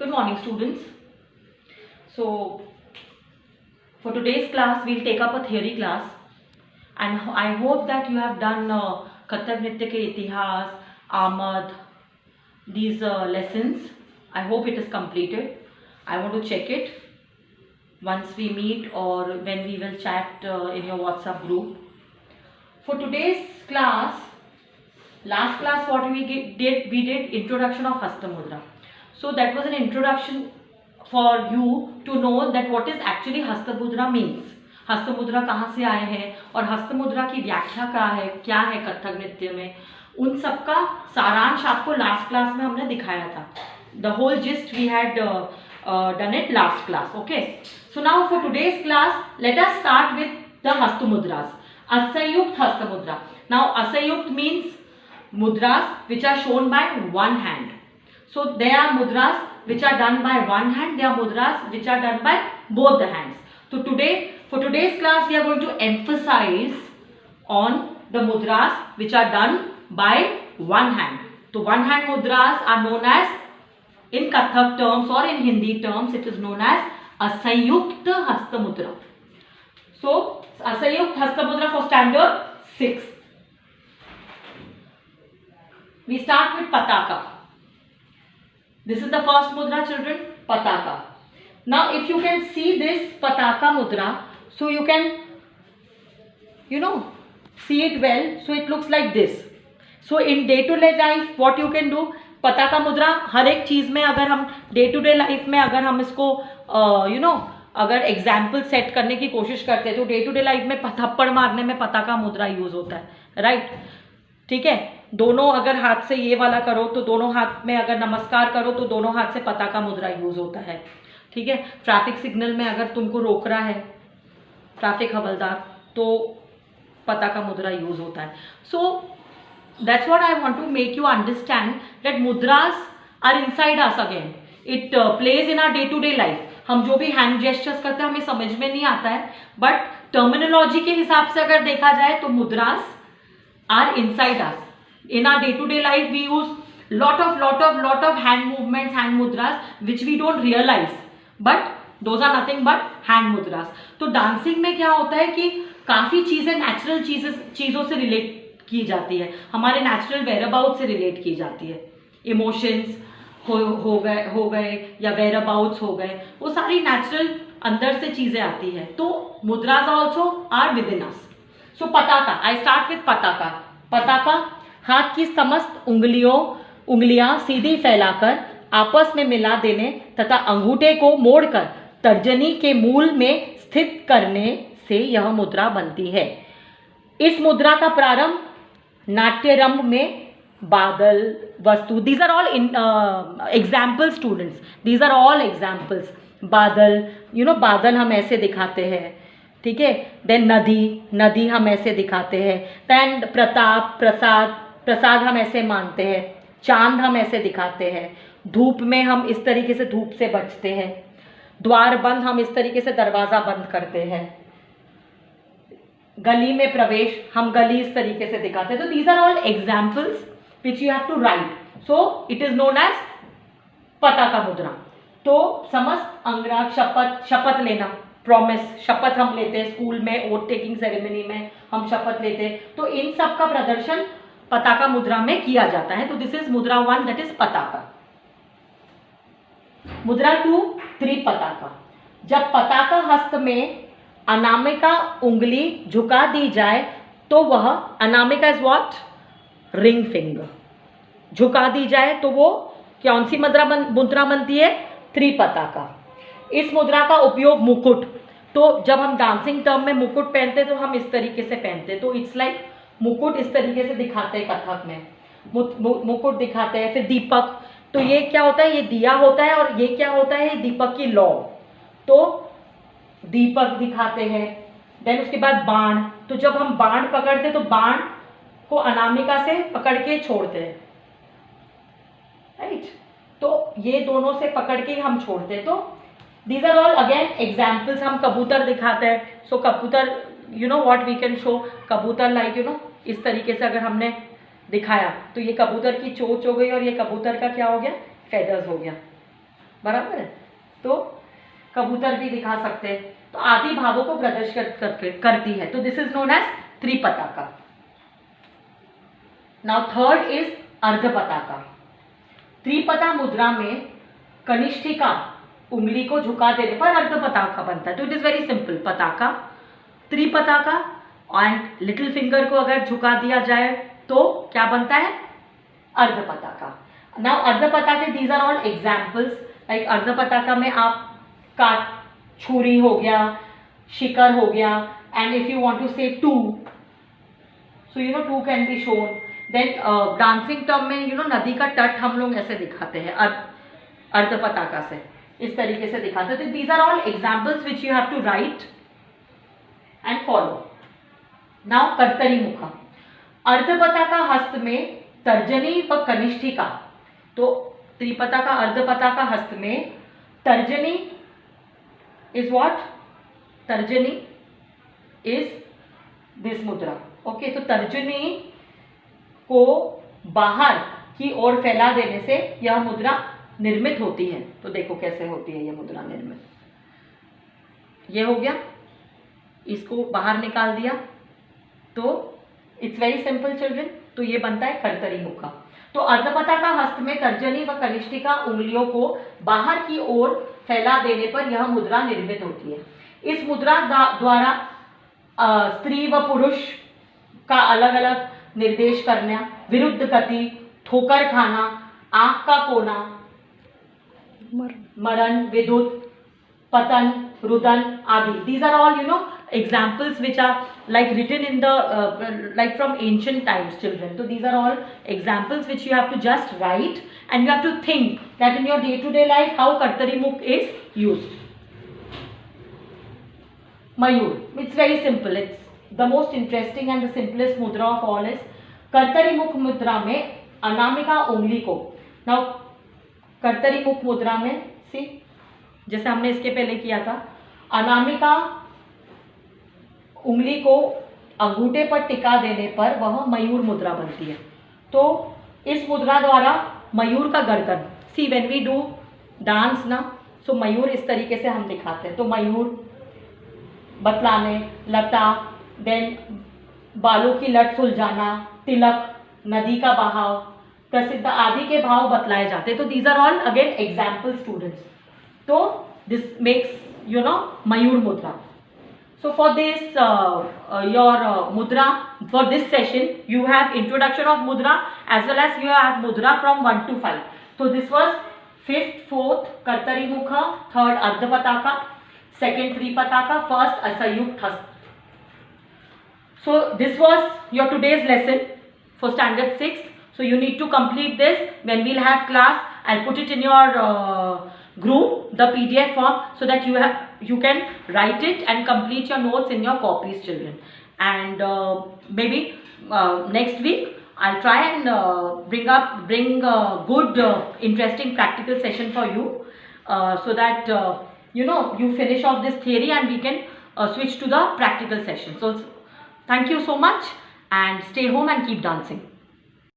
Good morning, students. So, for today's class, we'll take up a theory class, and I hope that you have done Kathak Nritya ke Itihas, Amad, these lessons. I hope it is completed. I want to check it once we meet or when we will chat in your WhatsApp group. For today's class, last class what we did introduction of Hasta Mudra. So that was an introduction for you to know that what is actually Hasta Mudra means. हस्त मुद्रा कहाँ से आए हैं और हस्त मुद्रा की व्याख्या क्या है कथक नृत्य में, उन सब का सारांश आपको लास्ट क्लास में हमने दिखाया था. The whole gist we had done it last class. Okay, so now for today's class, let us start with the hasta mudras. Asayukt hasta mudra. Now asayukt means mudras which are shown by one hand. So there are mudras which are done by one hand, there are mudras which are done by both the hands. So today, for today's class, we are going to emphasize on the mudras which are done by one hand. So one hand mudras are known as, in Kathak terms or in Hindi terms, it is known as Asayukt Hasta Mudra. So Asayukt Hasta Mudra for standard 6. We start with Pataka. This is the first mudra, children, Pataka. Now if you can see this Pataka mudra, so you can, see it well. So it looks like this. So in day to day life, what you can do, पताका मुद्रा हर एक चीज में अगर हम day to day life में अगर हम इसको अगर एग्जाम्पल सेट करने की कोशिश करते हैं तो डे टू डे लाइफ में थप्पड़ मारने में पताका मुद्रा यूज होता है, राइट. ठीक है, दोनों अगर हाथ से ये वाला करो तो दोनों हाथ में अगर नमस्कार करो तो दोनों हाथ से पताका मुद्रा यूज होता है. ठीक है, ट्रैफिक सिग्नल में अगर तुमको रोक रहा है ट्रैफिक हवलदार तो पताका मुद्रा यूज होता है. सो that's what I want to make you understand, that mudras are inside us again. It plays in our day to day life. हम जो भी हैंड जेस्चर्स करते हैं हमें समझ में नहीं आता है, बट टर्मिनोलॉजी के हिसाब से अगर देखा जाए तो mudras are inside us. In our day to day life we use lot of hand movements, hand mudras which we don't realize, but those are nothing but hand mudras. तो डांसिंग में क्या होता है कि काफी चीजें नेचुरल चीजों से रिलेट की जाती है, हमारे नेचुरल वेयरअबाउट से रिलेट की जाती है. इमोशंस हो गए या वेयरअबाउट्स हो गए, वो सारी नेचुरल अंदर से चीजें आती है. तो मुद्रास आल्सो आर विद इन अस. सो पताका, आई स्टार्ट विद पताका. पताका हाथ की समस्त उंगलियां सीधी फैलाकर आपस में मिला देने तथा अंगूठे को मोड़कर तर्जनी के मूल में स्थित करने से यह मुद्रा बनती है. इस मुद्रा का प्रारंभ नाट्यरंभ में बादल वस्तु, these are all example students, these are all examples. बादल, बादल हम ऐसे दिखाते हैं. ठीक है, देन नदी हम ऐसे दिखाते हैं. देन प्रताप, प्रसाद हम ऐसे मानते हैं. चांद हम ऐसे दिखाते हैं. धूप में हम इस तरीके से धूप से बचते हैं. द्वार बंद हम इस तरीके से दरवाजा बंद करते हैं. गली में प्रवेश हम गली इस तरीके से दिखाते हैं. तो these are all examples which you have to write. So it is known as Pataka mudra. तो समस्त अंगराग, शपथ लेना, प्रॉमिस, शपथ हम लेते हैं स्कूल में, ओथ टेकिंग सेरेमनी में हम शपथ लेते हैं. तो इन सब का प्रदर्शन पताका मुद्रा में किया जाता है. तो दिस इज मुद्रा 1, दैट इज पताका. मुद्रा 2, त्रिपताका. जब पताका हस्त में अनामिका उंगली झुका दी जाए तो वह, Anamika is what, ring finger, झुका दी जाए तो वो कौन सी मुद्रा बनती है, त्रिपताका. इस मुद्रा का उपयोग मुकुट, तो जब हम डांसिंग टर्म में मुकुट पहनते तो हम इस तरीके से पहनते, तो इट्स लाइक मुकुट इस तरीके से दिखाते हैं कथक में, मुकुट दिखाते हैं. फिर दीपक, तो ये क्या होता है, ये दिया होता है और ये क्या होता है, दीपक की लौ, तो दीपक दिखाते हैं. देन उसके बाद बाण, तो जब हम बाण पकड़ते तो बाण को अनामिका से पकड़ के छोड़ते हैं, राइट. तो ये दोनों से पकड़ के हम छोड़ते हैं. तो these are all again examples. हम कबूतर दिखाते हैं. सो कबूतर, व्हाट वी कैन शो, कबूतर लाइक इस तरीके से अगर हमने दिखाया तो ये कबूतर की चोंच हो गई और ये कबूतर का क्या हो गया, फेदर्स हो गया. बराबर है। तो कबूतर भी दिखा सकते हैं, तो आदि भावों को प्रदर्शित करती है। तो this is known as Tripataka. Now third is Ardhapataka. त्रिपता मुद्रा में कनिष्ठिका उंगली को झुका देने पर अर्धपताका बनता है। तो इट इज वेरी सिंपल, पताका, त्रिपताका, एंड लिटिल फिंगर को अगर झुका दिया जाए तो क्या बनता है? अर्धपताका। नाउ अर्धपताके, these are all examples. Like Ardhapataka में आपका छुरी हो गया, शिकर हो गया, and if you want to say two, so you know two can be shown. Then dancing term में नदी का तट हम लोग ऐसे दिखाते हैं अर्धपताका से, इस तरीके से दिखाते हैं। तो these are all examples which you have to write and follow. Now Kartari mukh. अर्धपताका हस्त में तर्जनी व कनिष्ठिका। तो त्रिपताका अर्धपताका हस्त में तर्जनी इज व्हाट? तर्जनी इज दिस मुद्रा। ओके, तो तर्जनी को बाहर की ओर फैला देने से यह मुद्रा निर्मित होती है। तो देखो कैसे होती है यह मुद्रा निर्मित। ये हो गया, इसको बाहर निकाल दिया, तो इट्स वेरी सिंपल चिल्ड्रन। तो ये बनता है कर्तरी मुख। तो अर्धपताका हस्त में तर्जनी व कनिष्ठिका उंगलियों को बाहर की ओर फैला देने पर यह मुद्रा निर्मित होती है। इस मुद्रा द्वारा स्त्री व पुरुष का अलग अलग निर्देश करना, विरुद्ध गति, ठोकर खाना, आंख का कोना, मरण, विद्युत, पतन, रुदन आदि। These are all examples which are like written in the like from ancient times, children. So these are all examples which you have to just write, and you have to think that in your day-to-day life how Kartari Mukh is used. Mayur. It's very simple. It's the most interesting and the simplest mudra of all is Kartari Mukh मुद्रा में अनामिका उंगली को। Now कर्तरी मुख मुद्रा में सी, जैसे हमने इसके पहले किया था, अनामिका उंगली को अंगूठे पर टिका देने पर वह मयूर मुद्रा बनती है। तो इस मुद्रा द्वारा मयूर का गर्दन, see when we do dance ना, सो मयूर इस तरीके से हम दिखाते हैं। तो मयूर, बतलाने, लता, देन बालों की लट सुलझाना, तिलक, नदी का बहाव, प्रसिद्ध आदि के भाव बतलाए जाते हैं। तो these are all again example students. तो this makes Mayur mudra. So for this your mudra, for this session you have introduction of mudra as well as you have mudra from 1 to 5. So this was 5th, 4th Kartari Mukha, 3rd Ardhapataka, 2nd Tripataka, 1st Asayukt Hast. So this was your today's lesson for standard 6. So you need to complete this. When we'll have class, I'll put it in your group, the PDF form, so that you can write it and complete your notes in your copies, children. And maybe next week I'll try and bring a good interesting practical session for you, so that you finish off this theory and we can switch to the practical session. So thank you so much, and stay home and keep dancing.